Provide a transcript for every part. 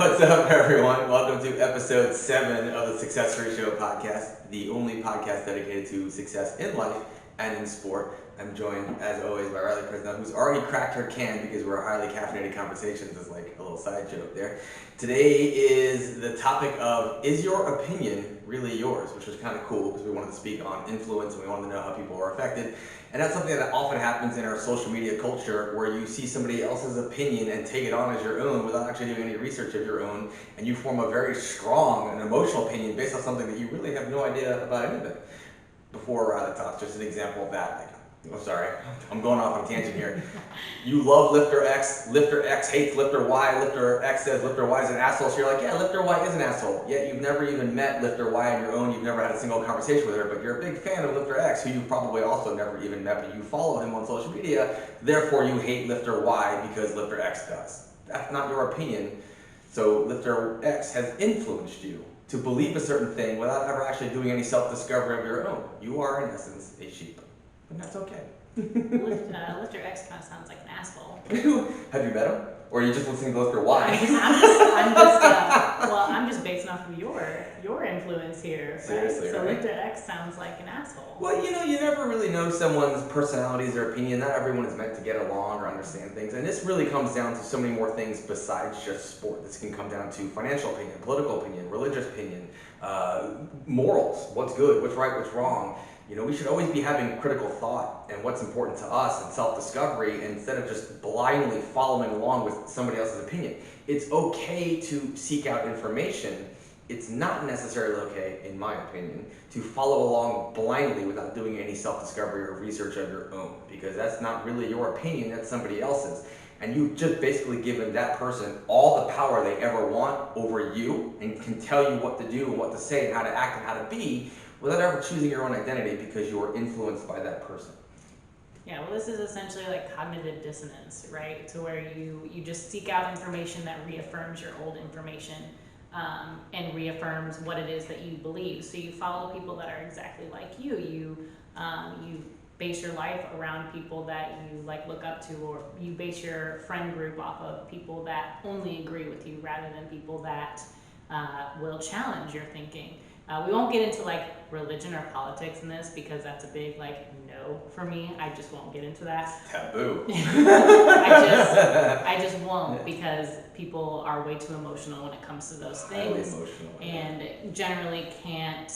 What's up, everyone? Welcome to episode 7 of the Successory Show podcast, the only podcast dedicated to success in life and in sport. I'm joined, as always, by Riley Presnell, who's already cracked her can because we're highly caffeinated conversations. Is like a little side joke there. Today is the topic of, is your opinion really yours? Which was kind of cool because we wanted to speak on influence and we wanted to know how people are affected. And that's something that often happens in our social media culture, where you see somebody else's opinion and take it on as your own without actually doing any research of your own, and you form a very strong and emotional opinion based on something that you really have no idea about anything. Before Riley talks, just an example of that. I'm going off on a tangent here. You love Lifter X hates Lifter Y, Lifter X says Lifter Y is an asshole, so you're like, yeah, Lifter Y is an asshole. Yet you've never even met Lifter Y on your own, you've never had a single conversation with her, but you're a big fan of Lifter X, who you've probably also never even met, but you follow him on social media, therefore you hate Lifter Y because Lifter X does. That's not your opinion. So Lifter X has influenced you to believe a certain thing without ever actually doing any self-discovery of your own. You are, in essence, a sheep. And that's okay. Lifter X kind of sounds like an asshole. Have you met him? Or are you just listening to Lifter Y? I'm just basing off of your influence here. Right? Seriously, so right? Lifter X sounds like an asshole. Well, you never really know someone's personalities or opinion. Not everyone is meant to get along or understand things. And this really comes down to so many more things besides just sport. This can come down to financial opinion, political opinion, religious opinion, morals, what's good, what's right, what's wrong. We should always be having critical thought and what's important to us and self-discovery instead of just blindly following along with somebody else's opinion. It's okay to seek out information. It's not necessarily okay, in my opinion, to follow along blindly without doing any self-discovery or research of your own, because that's not really your opinion, that's somebody else's. And you've just basically given that person all the power they ever want over you and can tell you what to do and what to say and how to act and how to be, without ever choosing your own identity because you are influenced by that person. Yeah, well, this is essentially like cognitive dissonance, right? To where you just seek out information that reaffirms your old information and reaffirms what it is that you believe. So you follow people that are exactly like you. You base your life around people that you look up to, or you base your friend group off of people that only agree with you rather than people that will challenge your thinking. We won't get into religion or politics in this because that's a big no for me. I just won't get into that. Taboo. I just won't, because people are way too emotional when it comes to those things, and generally can't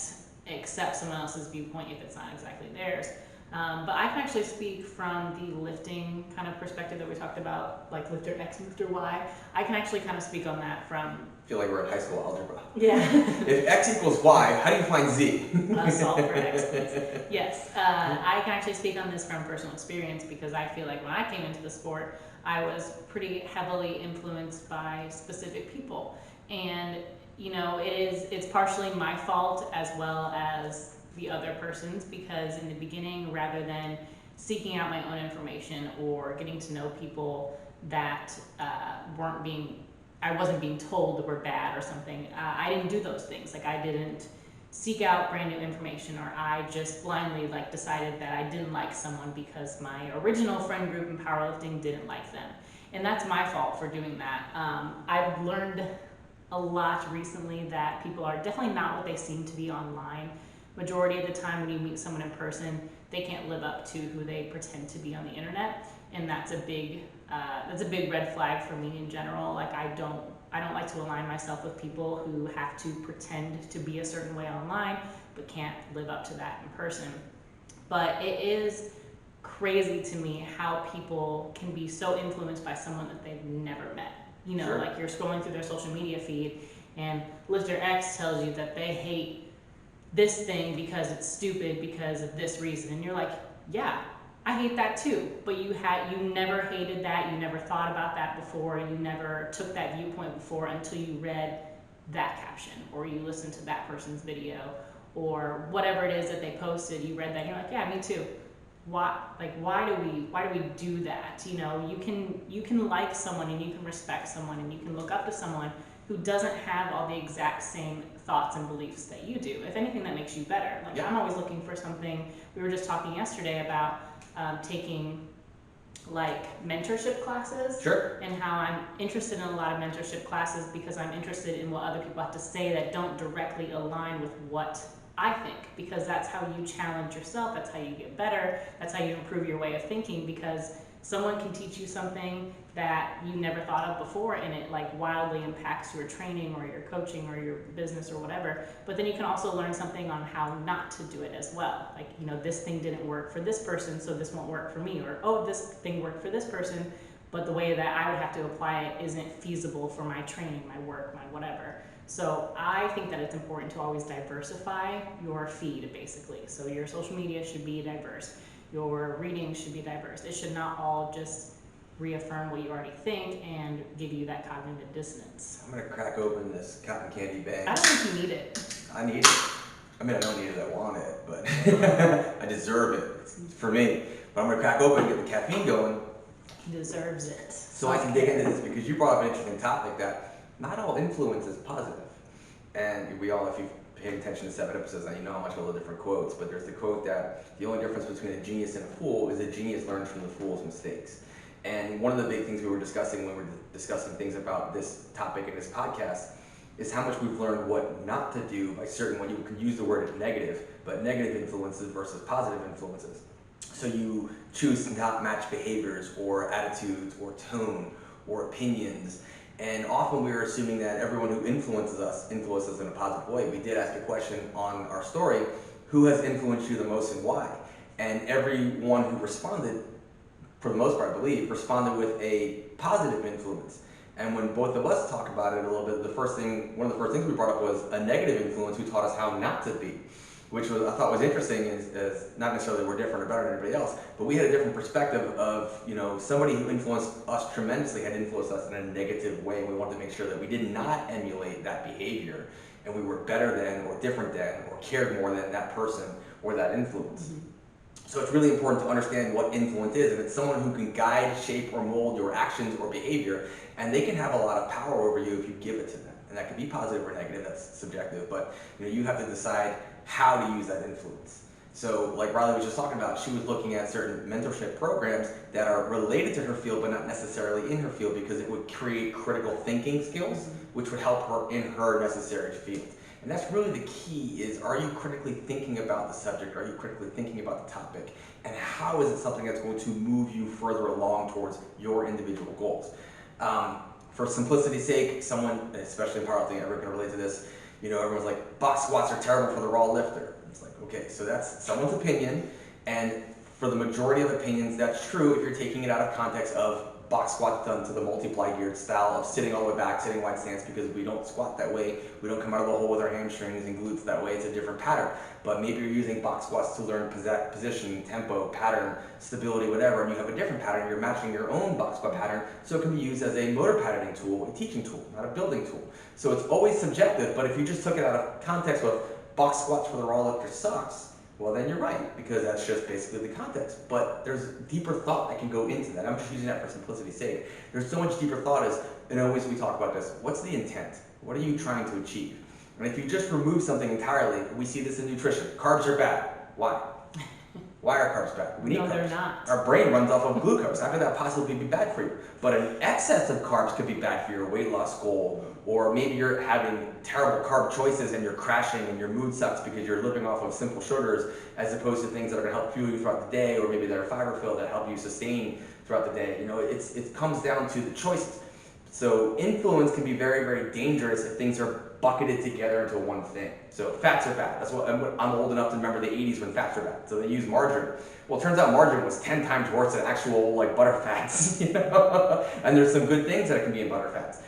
accept someone else's viewpoint if it's not exactly theirs. But I can actually speak from the lifting kind of perspective that we talked about, like Lifter X and Lifter Y. I can actually kind of speak on that from... I feel like we're in high school algebra. Yeah. If X equals Y, how do you find Z? Solve for X, please. Yes. I can actually speak on this from personal experience, because I feel like when I came into the sport, I was pretty heavily influenced by specific people. And, it's partially my fault as well as the other person's, because in the beginning, rather than seeking out my own information or getting to know people that I wasn't being told were bad or something, I didn't do those things. I didn't seek out brand new information, or I just blindly decided that I didn't like someone because my original friend group in powerlifting didn't like them. And that's my fault for doing that. I've learned a lot recently that people are definitely not what they seem to be online. Majority of the time when you meet someone in person, they can't live up to who they pretend to be on the internet, and that's a big red flag for me in general. I don't like to align myself with people who have to pretend to be a certain way online but can't live up to that in person. But it is crazy to me how people can be so influenced by someone that they've never met. Sure. You're scrolling through their social media feed and Lifter X tells you that they hate this thing because it's stupid because of this reason, and you're like, yeah, I hate that too. But you never hated that, you never thought about that before, you never took that viewpoint before until you read that caption, or you listened to that person's video, or whatever it is that they posted. You read that and you're like, yeah, me too. Why do we do that? You can like someone and you can respect someone and you can look up to someone who doesn't have all the exact same thoughts and beliefs that you do. If anything, that makes you better. I'm always looking for something. We were just talking yesterday about taking like mentorship classes. Sure. And how I'm interested in a lot of mentorship classes because I'm interested in what other people have to say that don't directly align with what I think, because that's how you challenge yourself, that's how you get better, that's how you improve your way of thinking, because someone can teach you something that you never thought of before, and it like wildly impacts your training or your coaching or your business or whatever. But then you can also learn something on how not to do it as well. Like, you know, this thing didn't work for this person, so this won't work for me. Or, oh, this thing worked for this person, but the way that I would have to apply it isn't feasible for my training, my work, my whatever. So I think that it's important to always diversify your feed, basically. So your social media should be diverse. Your reading should be diverse. It should not all just reaffirm what you already think and give you that cognitive dissonance. I'm gonna crack open this cotton candy bag. I don't think you need it. I need it. I mean, I don't need it, I want it, but I deserve it. It's for me. But I'm gonna crack open and get the caffeine going. He deserves it. So I can dig into this, because you brought up an interesting topic that not all influence is positive. And we all, if you've paid attention to 7 episodes now, you know how much I love different quotes, but there's the quote that the only difference between a genius and a fool is a genius learns from the fool's mistakes. And one of the big things we were discussing when we were discussing things about this topic in this podcast is how much we've learned what not to do by certain, when you can use the word negative, but negative influences versus positive influences. So you choose to not match behaviors or attitudes or tone or opinions. And often we are assuming that everyone who influences us in a positive way. We did ask a question on our story, who has influenced you the most and why? And everyone who responded, for the most part, I believe, responded with a positive influence. And when both of us talk about it a little bit, one of the first things we brought up was a negative influence who taught us how not to be, which I thought was interesting, is not necessarily we're different or better than everybody else, but we had a different perspective of, you know, somebody who influenced us tremendously had influenced us in a negative way. We wanted to make sure that we did not emulate that behavior, and we were better than or different than or cared more than that person or that influence. Mm-hmm. So it's really important to understand what influence is, and it's someone who can guide, shape, or mold your actions or behavior, and they can have a lot of power over you if you give it to them. And that can be positive or negative, that's subjective, but you know, you have to decide how to use that influence. So like Riley was just talking about, she was looking at certain mentorship programs that are related to her field but not necessarily in her field, because it would create critical thinking skills which would help her in her necessary field. And that's really the key, is are you critically thinking about the subject? Are you critically thinking about the topic? And how is it something that's going to move you further along towards your individual goals? For simplicity's sake, someone, especially in powerlifting, everyone can relate to this, you know, everyone's like, box squats are terrible for the raw lifter. It's like, okay, so that's someone's opinion, and for the majority of opinions, that's true if you're taking it out of context of box squats done to the multiply geared style of sitting all the way back, sitting wide stance, because we don't squat that way. We don't come out of the hole with our hamstrings and glutes that way. It's a different pattern. But maybe you're using box squats to learn position, tempo, pattern, stability, whatever, and you have a different pattern. You're matching your own box squat pattern, so it can be used as a motor patterning tool, a teaching tool, not a building tool. So it's always subjective, but if you just took it out of context with box squats for the raw lifter sucks, well then you're right, because that's just basically the context. But there's deeper thought that can go into that. I'm just using that for simplicity's sake. There's so much deeper thought, and always we talk about this, what's the intent? What are you trying to achieve? And if you just remove something entirely, we see this in nutrition. Carbs are bad. Why? Why are carbs bad? We need no, carbs. They're not. Our brain runs off of glucose. How could that possibly be bad for you? But an excess of carbs could be bad for your weight loss goal, or maybe you're having terrible carb choices and you're crashing and your mood sucks because you're living off of simple sugars as opposed to things that are going to help fuel you throughout the day, or maybe that are fiber filled that help you sustain throughout the day. You know, it comes down to the choices. So influence can be very, very dangerous if things are bucketed together into one thing. So fats are bad. That's what I'm old enough to remember the 80s when fats were bad. So they used margarine. Well, it turns out margarine was 10 times worse than actual like butter fats. You know? And there's some good things that can be in butter fats.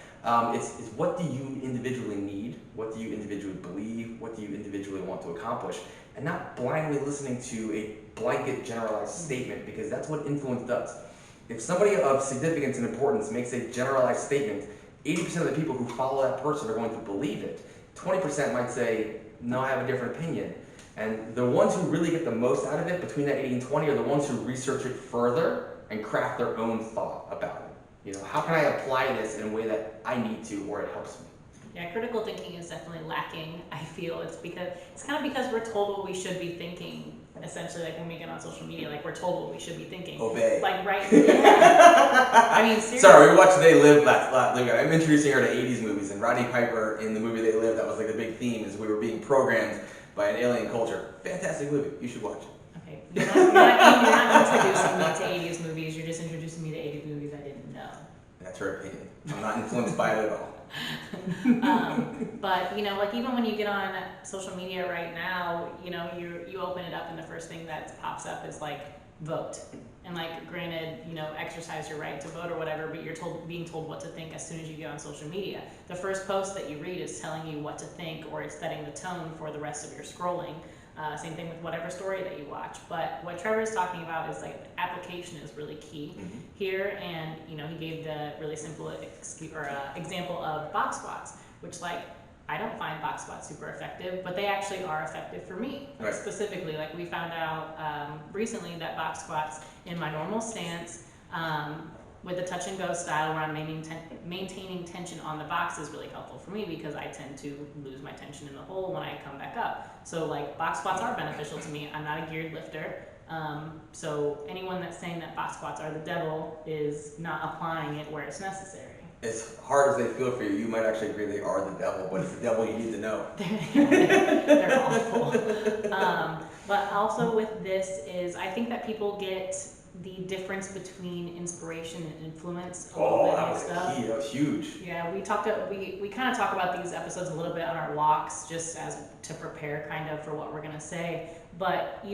It's what do you individually need? What do you individually believe? What do you individually want to accomplish? And not blindly listening to a blanket generalized statement, because that's what influence does. If somebody of significance and importance makes a generalized statement, 80% of the people who follow that person are going to believe it. 20% might say, no, I have a different opinion. And the ones who really get the most out of it, between that 80 and 20, are the ones who research it further and craft their own thought about it. You know, how can I apply this in a way that I need to, or it helps me? Yeah, critical thinking is definitely lacking. I feel it's kind of because we're told what we should be thinking. Essentially, like when we get on social media, like we're told what we should be thinking. Obey. Like right. Yeah. I mean, seriously. Sorry, we watched They Live last. I'm introducing her to 80s movies, and Rodney Piper in the movie They Live, that was like the big theme, is we were being programmed by an alien culture. Fantastic movie. You should watch it. Okay. You're not introducing me to 80s movies. You're just introducing me to 80s movies I didn't know. That's her opinion. I'm not influenced by it at all. But like even when you get on social media right now, you open it up and the first thing that pops up is like vote. And like granted, exercise your right to vote or whatever, but you're being told what to think as soon as you get on social media. The first post that you read is telling you what to think, or it's setting the tone for the rest of your scrolling. Same thing with whatever story that you watch. But what Trevor is talking about is like application is really key here, and he gave the really simple example of box squats, which like I don't find box squats super effective, but they actually are effective for me. Right. Specifically, like we found out recently that box squats in my normal stance with the touch and go style where I'm maintaining tension on the box is really helpful for me because I tend to lose my tension in the hole when I come back up. So like box squats are beneficial to me. I'm not a geared lifter. So anyone that's saying that box squats are the devil is not applying it where it's necessary. As hard as they feel for you, you might actually agree they are the devil, but it's the devil you need to know. They're awful. But also with this is I think that people get the difference between inspiration and influence a little bit mixed up. Key. That was huge. Yeah, we kind of talk about these episodes a little bit on our walks just as to prepare kind of for what we're going to say. But,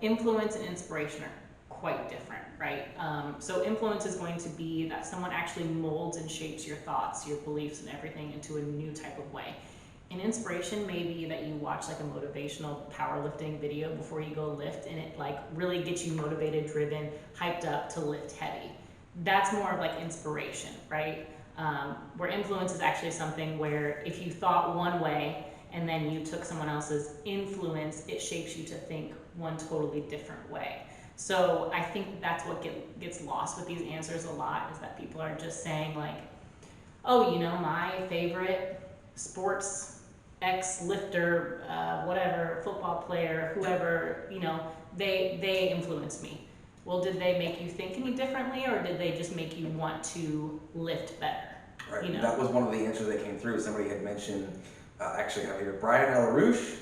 influence and inspiration are quite different, right? So influence is going to be that someone actually molds and shapes your thoughts, your beliefs, and everything into a new type of way. And inspiration may be that you watch like a motivational powerlifting video before you go lift, and it like really gets you motivated, driven, hyped up to lift heavy. That's more of like inspiration, right? Where influence is actually something where if you thought one way and then you took someone else's influence, it shapes you to think one totally different way. So I think that's what gets lost with these answers a lot, is that people are just saying like, oh, my favorite sports X lifter, whatever, football player, whoever, they influenced me. Well, did they make you think any differently, or did they just make you want to lift better? Right. That was one of the answers that came through. Somebody had mentioned, actually, I have here Brian LaRouche,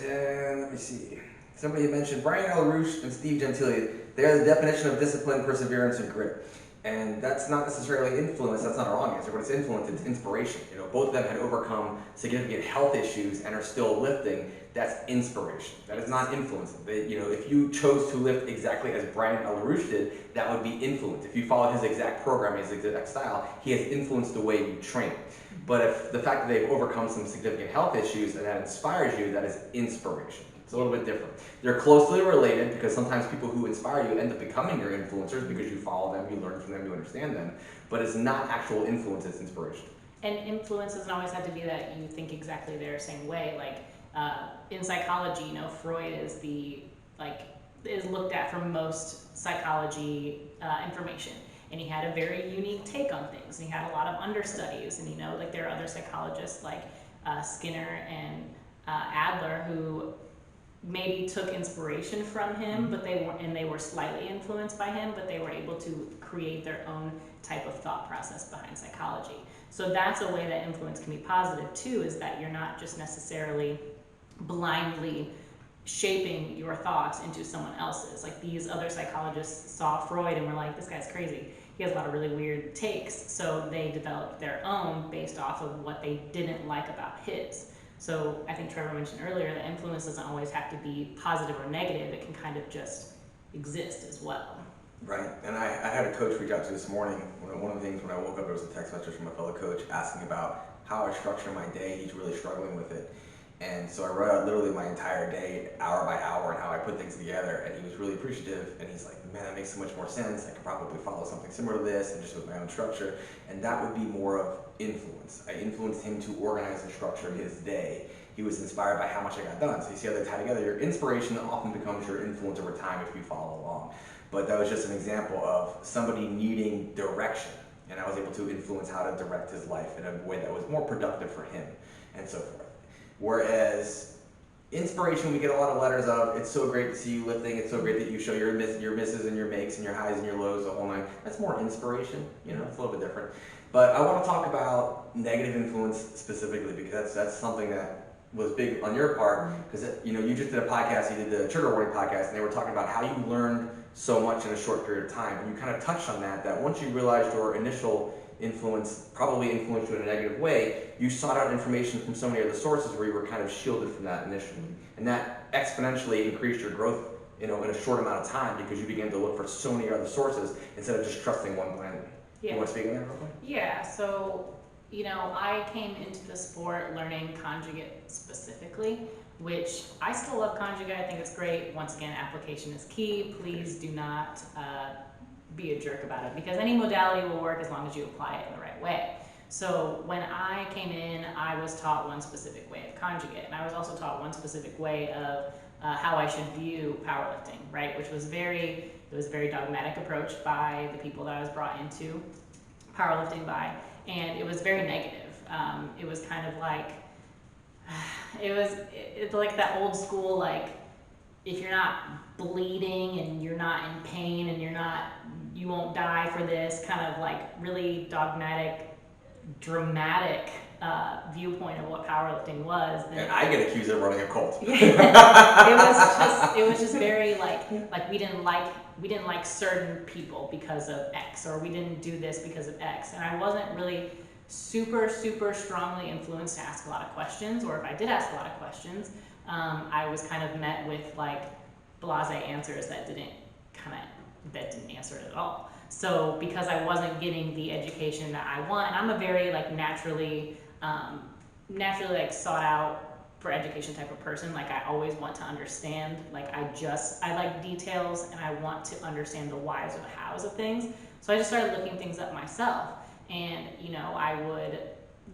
and let me see. Somebody had mentioned Brian LaRouche and Steve Gentile. They are the definition of discipline, perseverance, and grit. And that's not necessarily influence. That's not a wrong answer. What it's influence, it's inspiration. Both of them had overcome significant health issues and are still lifting. That's inspiration. That is not influence. If you chose to lift exactly as Brian LaRouche did, that would be influence. If you followed his exact program, his exact style, he has influenced the way you train. But if the fact that they've overcome some significant health issues and that inspires you, that is inspiration. It's a little bit different. They're closely related because sometimes people who inspire you end up becoming your influencers because you follow them, you learn from them, you understand them. But it's not actual influence, it's inspiration. And influence doesn't always have to be that you think exactly their same way. Like in psychology, Freud is looked at for most psychology information. And he had a very unique take on things. And he had a lot of understudies. And there are other psychologists like Skinner and Adler who maybe took inspiration from him, but they were slightly influenced by him, but they were able to create their own type of thought process behind psychology. So that's a way that influence can be positive too, is that you're not just necessarily blindly shaping your thoughts into someone else's. Like these other psychologists saw Freud and were like, this guy's crazy. He has a lot of really weird takes. So they developed their own based off of what they didn't like about his. So I think Trevor mentioned earlier that influence doesn't always have to be positive or negative. It can kind of just exist as well. Right. And I had a coach reach out to me this morning. One of the things when I woke up, there was a text message from a fellow coach asking about how I structure my day. He's really struggling with it. And so I wrote out literally my entire day, hour by hour, and how I put things together. And he was really appreciative. And he's like, man, that makes so much more sense. I could probably follow something similar to this and just with my own structure. And that would be more of influence. I influenced him to organize and structure his day. He was inspired by how much I got done. So you see how they tie together. Your inspiration often becomes your influence over time if you follow along. But that was just an example of somebody needing direction. and I was able to influence how to direct his life in a way that was more productive for him, and so forth. Whereas inspiration, we get a lot of letters of, it's so great to see you lifting, it's so great that you show your misses and your makes and your highs and your lows, the whole nine. That's more inspiration, you know, it's a little bit different. But I want to talk about negative influence specifically, because that's something that was big on your part, because you know, you just did a podcast, you did the trigger warning podcast, and they were talking about how you learned so much in a short period of time, and you kind of touched on that once you realized your initial influence probably influenced you in a negative way, you sought out information from so many other sources where you were kind of shielded from that initially, and that exponentially increased your growth, you know, in a short amount of time, because you began to look for so many other sources instead of just trusting one blindly. Yeah. You want to speak on that real quick? Yeah, so, you know, I came into the sport learning conjugate specifically, which I still love conjugate. I think it's great. Once again, application is key. Please do not be a jerk about it, because any modality will work as long as you apply it in the right way. So when I came in, I was taught one specific way of conjugate, and I was also taught one specific way of how I should view powerlifting, right? Which was it was a very dogmatic approach by the people that I was brought into powerlifting by, and it was very negative. It was kind of like, it's like that old school, like, if you're not bleeding and you're not in pain and you won't die for this, kind of like really dogmatic, dramatic viewpoint of what powerlifting was. And I get accused of running a cult. it was just very like we didn't like certain people because of X, or we didn't do this because of X, and I wasn't really super strongly influenced to ask a lot of questions, or if I did ask a lot of questions, I was kind of met with like blasé answers that didn't answer it at all. So because I wasn't getting the education that I want, and I'm a very like naturally like sought out for education type of person. Like I always want to understand, like I like details, and I want to understand the whys or the hows of things. So I just started looking things up myself, and you know, I would,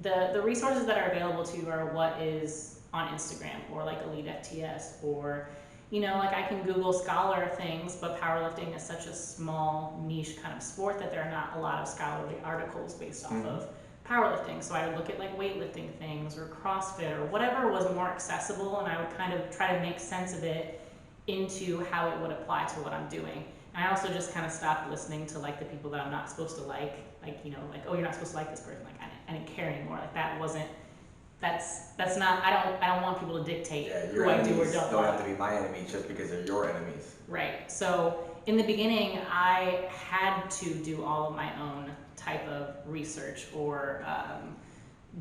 the resources that are available to you are what is on Instagram, or like Elite FTS, or you know, like I can Google scholar things, but powerlifting is such a small niche kind of sport that there are not a lot of scholarly articles based off of powerlifting. So I would look at like weightlifting things or CrossFit or whatever was more accessible, and I would kind of try to make sense of it into how it would apply to what I'm doing. And I also just kind of stopped listening to like the people that I'm not supposed to like, you know, like, oh, you're not supposed to like this person. Like I didn't care anymore. Like that's not, I don't want people to dictate who I do or don't have to be my enemies just because they're your enemies. Right. So in the beginning, I had to do all of my own type of research, or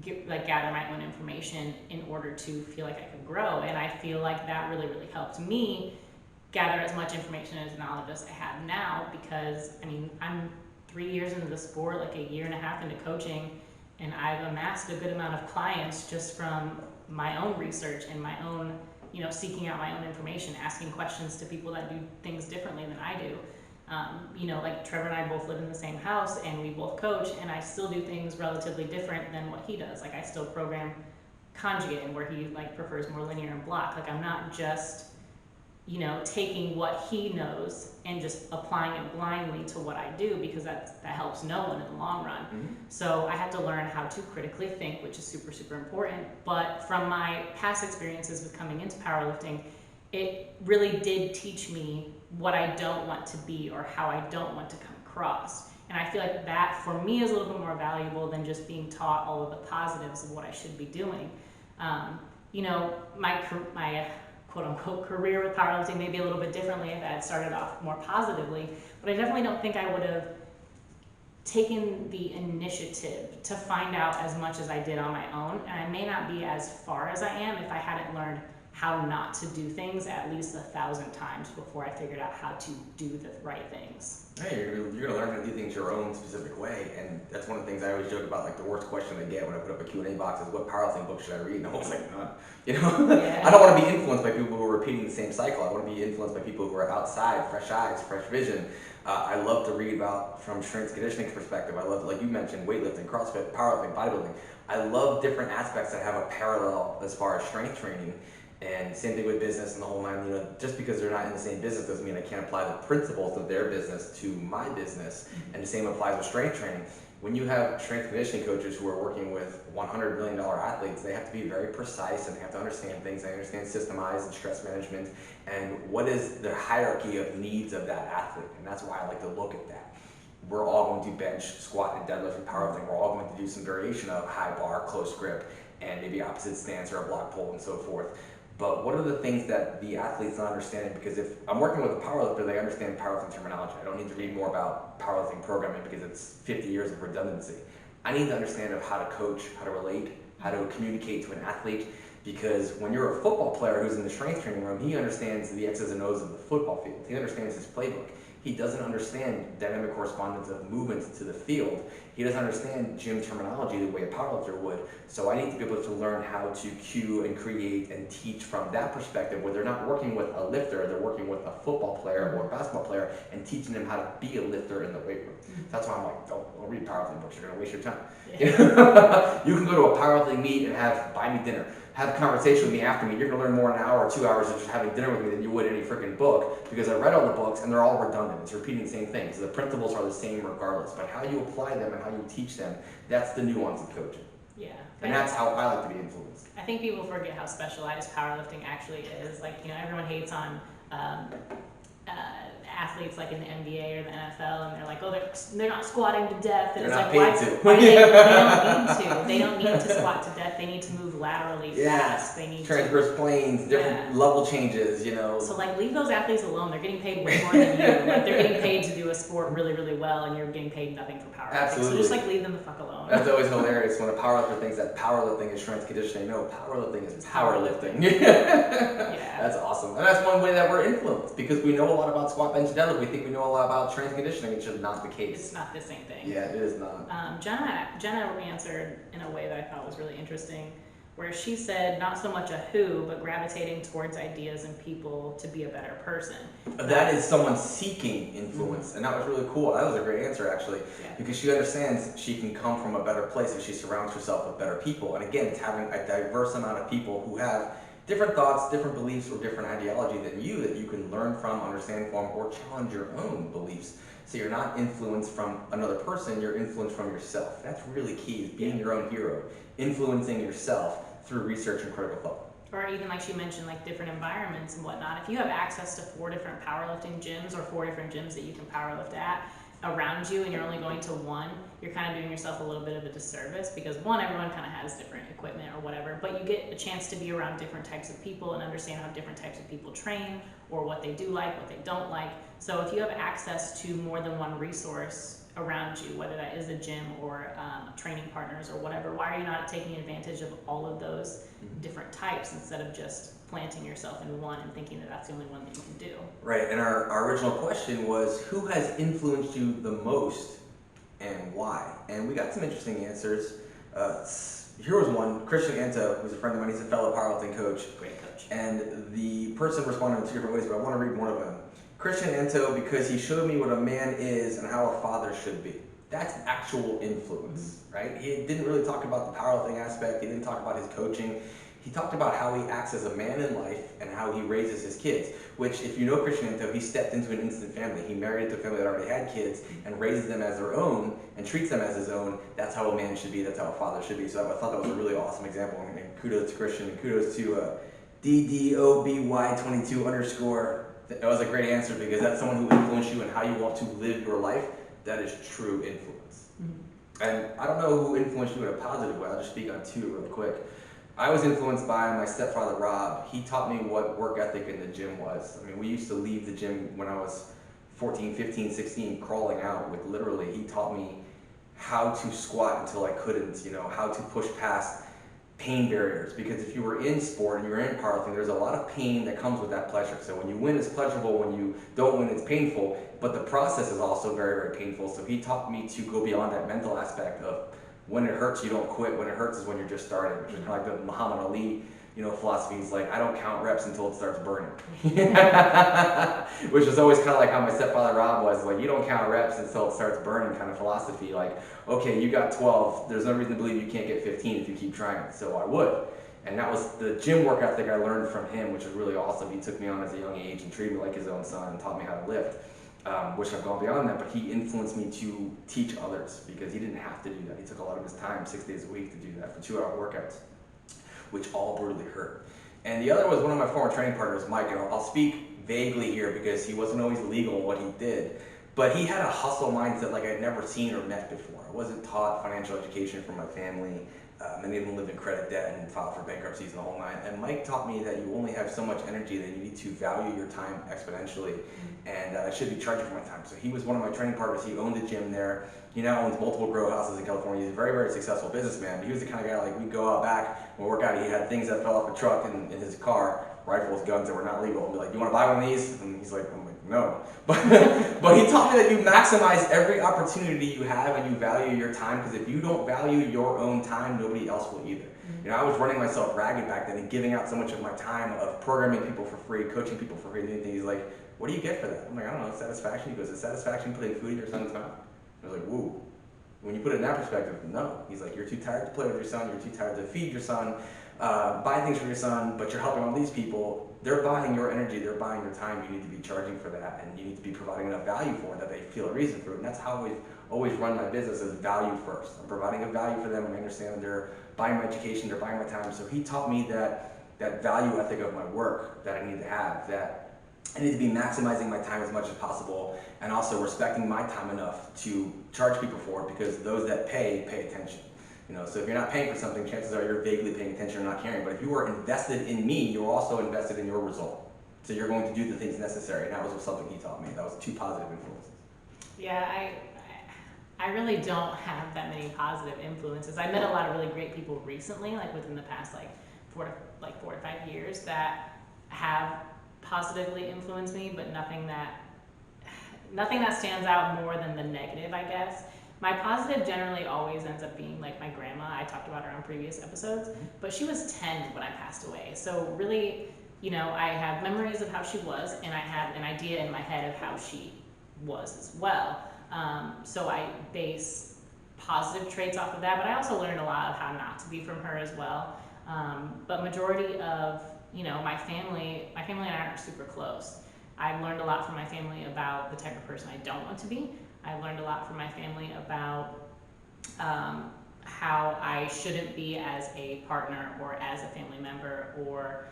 gather my own information in order to feel like I could grow. And I feel like that really helped me gather as much information and knowledge as I have now, because I mean, I'm 3 years into the sport, like a year and a half into coaching, and I've amassed a good amount of clients just from my own research and my own, you know, seeking out my own information, asking questions to people that do things differently than I do. You know, like Trevor and I both live in the same house, and we both coach, and I still do things relatively different than what he does. Like I still program conjugate, and where he like prefers more linear and block. Like I'm not just, you know, taking what he knows and just applying it blindly to what I do, because that helps no one in the long run. So I had to learn how to critically think, which is super important. But from my past experiences with coming into powerlifting, it really did teach me what I don't want to be, or how I don't want to come across. And I feel like that for me is a little bit more valuable than just being taught all of the positives of what I should be doing. You know, my quote unquote career with powerlifting maybe a little bit differently if I had started off more positively, but I definitely don't think I would have taken the initiative to find out as much as I did on my own, and I may not be as far as I am if I hadn't learned how not to do things at least 1,000 times before I figured out how to do the right things. Hey, you're gonna learn how to do things your own specific way, and that's one of the things I always joke about. Like the worst question I get when I put up a Q&A box is, what powerlifting book should I read? And I'm always like, none. You know, Yeah. I don't want to be influenced by people who are repeating the same cycle. I want to be influenced by people who are outside, fresh eyes, fresh vision. I love to read about from strength conditioning perspective. I love, like you mentioned, weightlifting, CrossFit, powerlifting, bodybuilding. I love different aspects that have a parallel as far as strength training. And same thing with business and the whole nine. You know, just because they're not in the same business doesn't mean I can't apply the principles of their business to my business. And the same applies with strength training. when you have strength and conditioning coaches who are working with $100 million athletes, they have to be very precise and they have to understand things. They understand systemized and stress management and what is the hierarchy of needs of that athlete. And that's why I like to look at that. We're all going to bench, squat, and deadlift and powerlifting. We're all going to do some variation of high bar, close grip, and maybe opposite stance or a block pull and so forth. But what are the things that the athlete's not understanding? Because if I'm working with a powerlifter, they understand powerlifting terminology. I don't need to read more about powerlifting programming because it's 50 years of redundancy. I need to understand of how to coach, how to relate, how to communicate to an athlete. Because when you're a football player who's in the strength training room, he understands the X's and O's of the football field. He understands his playbook. He doesn't understand dynamic correspondence of movement to the field. He doesn't understand gym terminology the way a powerlifter would. So I need to be able to learn how to cue and create and teach from that perspective, where they're not working with a lifter, they're working with a football player or a basketball player and teaching them how to be a lifter in the weight room. That's why I'm like, don't read powerlifting books, you're gonna waste your time. Yeah. You can go to a powerlifting meet and buy me dinner. Have a conversation with me after me. You're gonna learn more in an hour or 2 hours of just having dinner with me than you would any freaking book, because I read all the books and they're all redundant. It's repeating the same things. The principles are the same regardless, but how you apply them and how you teach them, that's the nuance of coaching. Yeah. And that's how I like to be influenced. I think people forget how specialized powerlifting actually is. Like, everyone hates on athletes like in the NBA or the NFL, and they're like, oh, they're not squatting to death. And they're it's not like, paid to. why they don't need to. They don't need to squat to death. They need to move laterally fast. They need transverse planes, different level changes, So like, leave those athletes alone. They're getting paid way more than you. Like, they're getting paid to do a sport really, really well, and you're getting paid nothing for powerlifting. Absolutely. So just like leave them the fuck alone. That's always hilarious when a powerlifter thinks that powerlifting is strength conditioning. No, powerlifting is powerlifting. Yeah. That's awesome. And that's one way that we're influenced, because we know a lot about squat, bench, deadlift. We think we know a lot about strength conditioning. It's just not the case. It's not the same thing. Yeah, it is not. Jenna answered in a way that I thought was really interesting, where she said not so much a who, but gravitating towards ideas and people to be a better person. That is someone seeking influence, and that was really cool. That was a great answer, actually, because she understands she can come from a better place if she surrounds herself with better people. And again, it's having a diverse amount of people who have different thoughts, different beliefs, or different ideology than you that you can learn from, understand from, or challenge your own beliefs. So you're not influenced from another person, you're influenced from yourself. That's really key, is being your own hero, influencing yourself through research and critical thought. Or even like she mentioned, like different environments and whatnot. If you have access to 4 different powerlifting gyms or 4 different gyms that you can powerlift at around you, and you're only going to one, you're kind of doing yourself a little bit of a disservice, because one, everyone kind of has different equipment or whatever, but you get a chance to be around different types of people and understand how different types of people train, or what they do like, what they don't like. So if you have access to more than one resource around you, whether that is a gym or training partners or whatever, why are you not taking advantage of all of those different types instead of just planting yourself in one and thinking that that's the only one that you can do? Right, and our original question was, who has influenced you the most and why? And we got some interesting answers. Here was one, Christian Ento, who's a friend of mine. He's a fellow powerlifting coach. Great coach. And the person responded in 2 different ways, but I want to read one of them. Christian Ento, because he showed me what a man is and how a father should be. That's actual influence, right? He didn't really talk about the powerlifting aspect. He didn't talk about his coaching. He talked about how he acts as a man in life and how he raises his kids, which, if you know Christian Ento, he stepped into an instant family. He married into a family that already had kids and raises them as their own and treats them as his own. That's how a man should be. That's how a father should be. So I thought that was a really awesome example. And kudos to Christian, and kudos to DDOBY22_. That was a great answer, because that's someone who influenced you and how you want to live your life. That is true influence. And I don't know who influenced you in a positive way. I'll just speak on 2 real quick. I was influenced by my stepfather, Rob. He taught me what work ethic in the gym was. I mean, we used to leave the gym when I was 14, 15, 16, crawling out with literally, he taught me how to squat until I couldn't, how to push past pain barriers, because if you were in sport and you're in powerlifting, there's a lot of pain that comes with that pleasure. So when you win, it's pleasurable. When you don't win, it's painful, but the process is also very, very painful. So he taught me to go beyond that mental aspect of when it hurts, you don't quit. When it hurts is when you're just starting, which is kind of like the Muhammad Ali philosophy. Is like, I don't count reps until it starts burning. Which is always kind of like how my stepfather Rob was, like, you don't count reps until it starts burning kind of philosophy. Like, okay, you got 12, there's no reason to believe you can't get 15 if you keep trying. So I would. And that was the gym work ethic I learned from him, which was really awesome. He took me on as a young age and treated me like his own son and taught me how to lift. which I've gone beyond that, but he influenced me to teach others because he didn't have to do that. He took a lot of his time, 6 days a week, to do that for 2-hour workouts, which all brutally hurt. And the other was one of my former training partners, Mike, and I'll speak vaguely here because he wasn't always legal in what he did, but he had a hustle mindset like I'd never seen or met before. I wasn't taught financial education from my family. Many of them lived in credit debt and filed for bankruptcies and the whole nine. And Mike taught me that you only have so much energy, that you need to value your time exponentially, and I should be charging for my time. So he was one of my training partners. He owned a gym there. He now owns multiple grow houses in California. He's a very, very successful businessman. But he was the kind of guy, like, we'd go out back and work out. He had things that fell off a truck in his car, rifles, guns that were not legal. And be like, you want to buy one of these? And he's like, I'm like, no. But he taught me that you maximize every opportunity you have and you value your time, because if you don't value your own time, nobody else will either. You know, I was running myself ragged back then and giving out so much of my time of programming people for free, coaching people for free, and anything. He's like, what do you get for that? I'm like, I don't know, satisfaction. He goes, is satisfaction putting food in your son's mouth? I was like, woo. When you put it in that perspective, no. He's like, you're too tired to play with your son, you're too tired to feed your son, buy things for your son, but you're helping all these people. They're buying your energy, they're buying your time. You need to be charging for that, and you need to be providing enough value for it that they feel a reason for it. And that's how I've always run my business, as value first. I'm providing a value for them, and I understand that they're buying my education, they're buying my time. So he taught me that value ethic of my work that I need to have, that I need to be maximizing my time as much as possible, and also respecting my time enough to charge people for it, because those that pay attention. You know, so if you're not paying for something, chances are you're vaguely paying attention or not caring. But if you are invested in me, you're also invested in your result. So you're going to do the things necessary, and that was something he taught me. That was 2 positive influences. Yeah, I really don't have that many positive influences. I met a lot of really great people recently, like within the past 4 to 5 years, that have positively influenced me, but nothing that stands out more than the negative, I guess. My positive generally always ends up being like my grandma. I talked about her on previous episodes, but she was 10 when I passed away. So really, you know, I have memories of how she was, and I have an idea in my head of how she was as well. So I base positive traits off of that, but I also learned a lot of how not to be from her as well. But majority of, you know, my family and I are super close. I've learned a lot from my family about the type of person I don't want to be. I learned a lot from my family about how I shouldn't be as a partner or as a family member, or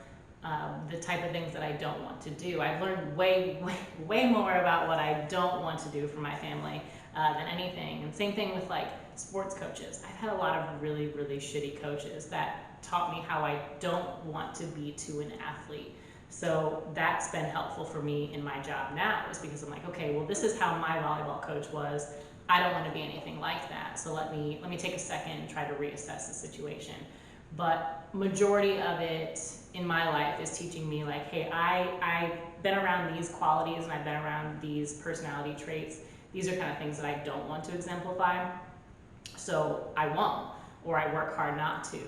the type of things that I don't want to do. I've learned way more about what I don't want to do for my family than anything. And same thing with like sports coaches. I've had a lot of really, really shitty coaches that taught me how I don't want to be to an athlete. So that's been helpful for me in my job now, is because I'm like, okay, well, this is how my volleyball coach was. I don't want to be anything like that. So let me take a second and try to reassess the situation. But majority of it in my life is teaching me like, hey, I've been around these qualities and I've been around these personality traits. These are kind of things that I don't want to exemplify. So I won't, or I work hard not to.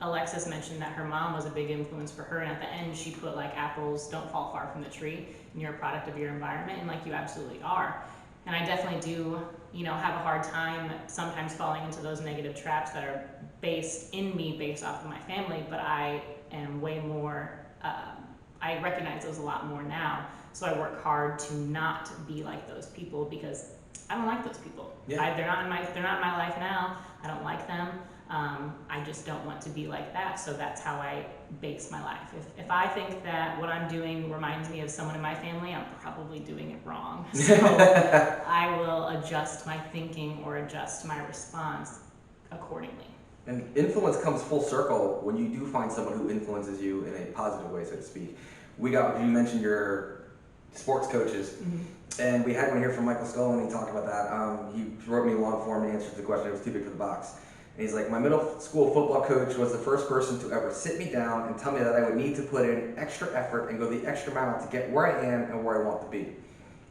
Alexis mentioned that her mom was a big influence for her, and at the end she put like, apples don't fall far from the tree, and you're a product of your environment, and like, you absolutely are. And I definitely do, you know, have a hard time sometimes falling into those negative traps that are based off of my family, but I am way more, I recognize those a lot more now, so I work hard to not be like those people, because I don't like those people. Yeah. They're not in my life now. I don't like them. I just don't want to be like that, so that's how I base my life. If I think that what I'm doing reminds me of someone in my family, I'm probably doing it wrong. So I will adjust my thinking or adjust my response accordingly. And influence comes full circle when you do find someone who influences you in a positive way, so to speak. You mentioned your sports coaches, and we had one here from Michael Scullin, and he talked about that. He wrote me a long form and answered the question. It was too big for the box. And he's like, my middle school football coach was the first person to ever sit me down and tell me that I would need to put in extra effort and go the extra mile to get where I am and where I want to be.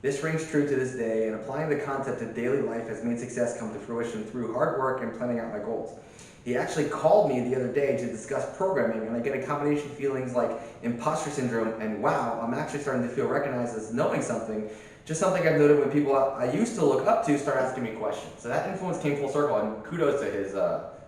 This rings true to this day, and applying the concept to daily life has made success come to fruition through hard work and planning out my goals. He actually called me the other day to discuss programming, and I get a combination of feelings like imposter syndrome and wow, I'm actually starting to feel recognized as knowing something. Just something I've noted when people I used to look up to start asking me questions. So that influence came full circle, and kudos to his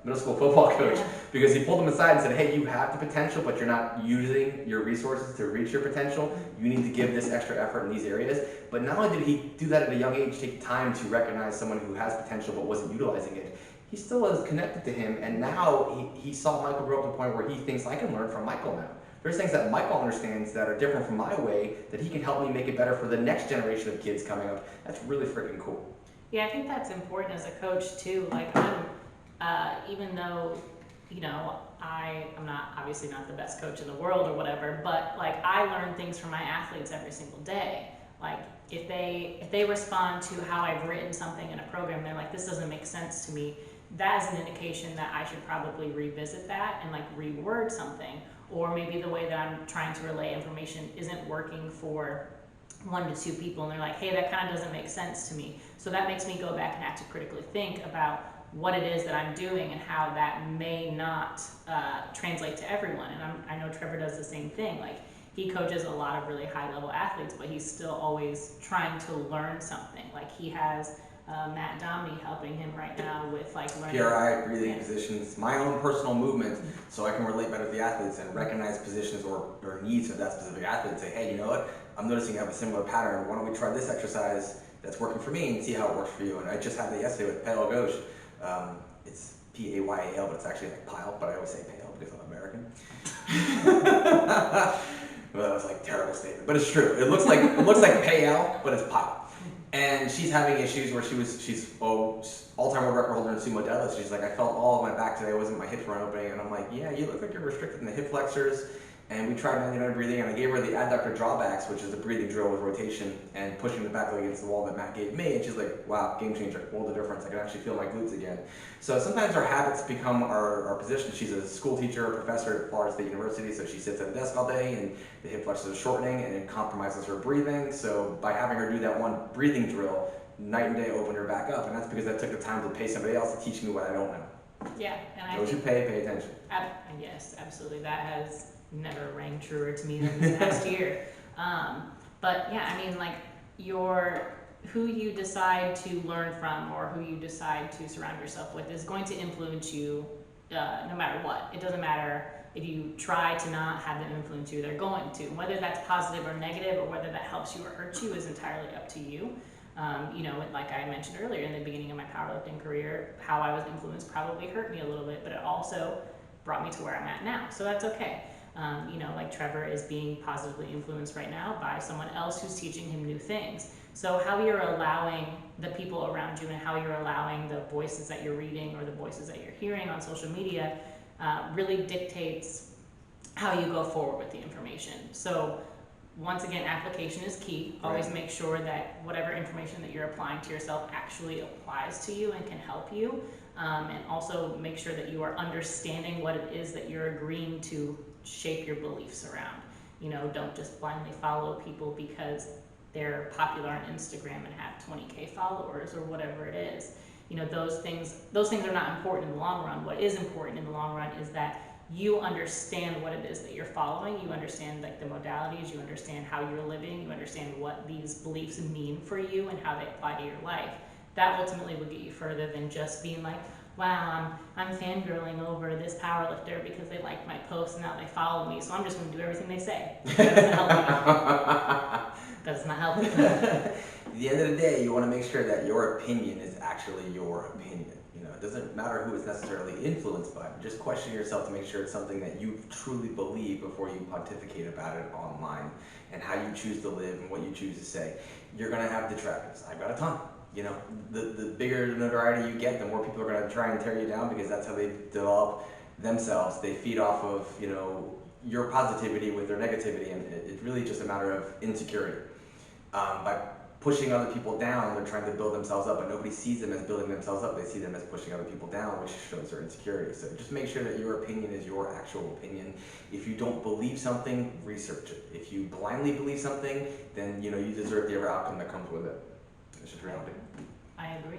middle school football coach, Yeah. because he pulled him aside and said, hey, you have the potential, but you're not using your resources to reach your potential. You need to give this extra effort in these areas. But not only did he do that at a young age, take time to recognize someone who has potential but wasn't utilizing it, he still is connected to him, and now he saw Michael grow up to the point where he thinks, I can learn from Michael now. There's things that Michael understands that are different from my way that he can help me make it better for the next generation of kids coming up. That's really freaking cool. Yeah, I think that's important as a coach too. Like even though, I'm not obviously not the best coach in the world or whatever, but like I learn things from my athletes every single day. Like if they respond to how I've written something in a program, they're like, this doesn't make sense to me. That is an indication that I should probably revisit that and like reword something. Or maybe the way that I'm trying to relay information isn't working for 1 to 2 people, and they're like, hey, that kind of doesn't make sense to me. So that makes me go back and have to critically think about what it is that I'm doing and how that may not translate to everyone. And I know Trevor does the same thing. Like he coaches a lot of really high level athletes, but he's still always trying to learn something. Like he has Matt Domney helping him right now with like learning PRI, breathing positions, my own personal movement, so I can relate better to the athletes and recognize positions or needs of that specific athlete and say, hey, you know what, I'm noticing you have a similar pattern. Why don't we try this exercise that's working for me and see how it works for you? And I just had that yesterday with Payal Ghosh. It's P-A-Y-A-L, but it's actually like Pyle, but I always say Payal because I'm American. Well, that was like a terrible statement, but it's true. It looks like Payal, but it's Pyle. And she's having issues where she's all-time world record holder in sumo deadlifts. She's like, I felt all of my back today, wasn't my hips weren't opening. And I'm like, yeah, you look like you're restricted in the hip flexors. And we tried 99 breathing, and I gave her the adductor drawbacks, which is a breathing drill with rotation and pushing the back leg against the wall that Matt gave me. And she's like, wow, game changer, world of difference. I can actually feel my glutes again. So sometimes our habits become our position. She's a school teacher, a professor at Florida State University, so she sits at a desk all day, and the hip flexors are shortening, and it compromises her breathing. So by having her do that one breathing drill, night and day opened her back up. And that's because I took the time to pay somebody else to teach me what I don't know. Yeah, and Those who pay attention. Yes, absolutely. That has never rang truer to me than this past year. But yeah, I mean, like who you decide to learn from or who you decide to surround yourself with is going to influence you no matter what. It doesn't matter if you try to not have them influence you, they're going to. Whether that's positive or negative or whether that helps you or hurts you is entirely up to you. Like I mentioned earlier in the beginning of my powerlifting career, how I was influenced probably hurt me a little bit, but it also brought me to where I'm at now. So that's okay. Like Trevor is being positively influenced right now by someone else who's teaching him new things. So how you're allowing the people around you and how you're allowing the voices that you're reading or the voices that you're hearing on social media really dictates how you go forward with the information. So once again, application is key. Always make sure that whatever information that you're applying to yourself actually applies to you and can help you. And also make sure that you are understanding what it is that you're agreeing to shape your beliefs around. Don't just blindly follow people because they're popular on Instagram and have 20K followers or whatever it is. Those things are not important in the long run. What is important in the long run is that you understand what it is that you're following. You understand like the modalities, you understand how you're living, you understand what these beliefs mean for you and how they apply to your life. That ultimately will get you further than just being like, wow, I'm fangirling over this powerlifter because they like my post and now they follow me, so I'm just going to do everything they say. That doesn't help you. That's not helping. At the end of the day, you want to make sure that your opinion is actually your opinion. It doesn't matter who it's necessarily influenced by. Just question yourself to make sure it's something that you truly believe before you pontificate about it online and how you choose to live and what you choose to say. You're going to have detractors. I've got a ton. The bigger the notoriety you get, the more people are going to try and tear you down because that's how they develop themselves. They feed off of, your positivity with their negativity, and it's really just a matter of insecurity. By pushing other people down, they're trying to build themselves up, but nobody sees them as building themselves up. They see them as pushing other people down, which shows their insecurity. So just make sure that your opinion is your actual opinion. If you don't believe something, research it. If you blindly believe something, then you deserve the other outcome that comes with it. It's just reality. I agree.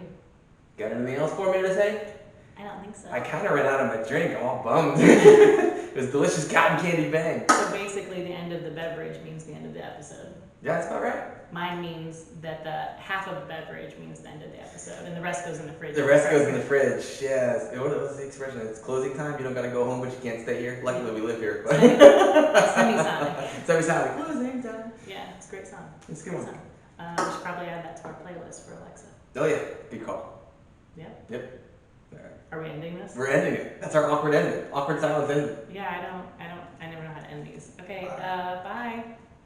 Got anything else for me to say? I don't think so. I kind of ran out of my drink. I'm all bummed. It was delicious cotton candy bang. So basically the end of the beverage means the end of the episode. Yeah, that's about right. mine means that the half of the beverage means the end of the episode, and the rest goes in the fridge. The rest goes in the fridge. Yes. What was the expression? It's closing time. You don't gotta go home, but you can't stay here. Luckily, we live here. Semi-sonic. Semi-sonic. Closing time. Yeah, it's a great song. It's a good Great one. song. We should probably add that to our playlist for Alexa. Oh yeah. Good call. Yep. Yep. All right. Are we ending this? We're ending it. That's our awkward ending. Awkward silence ending. Yeah, I never know how to end these. Okay, bye.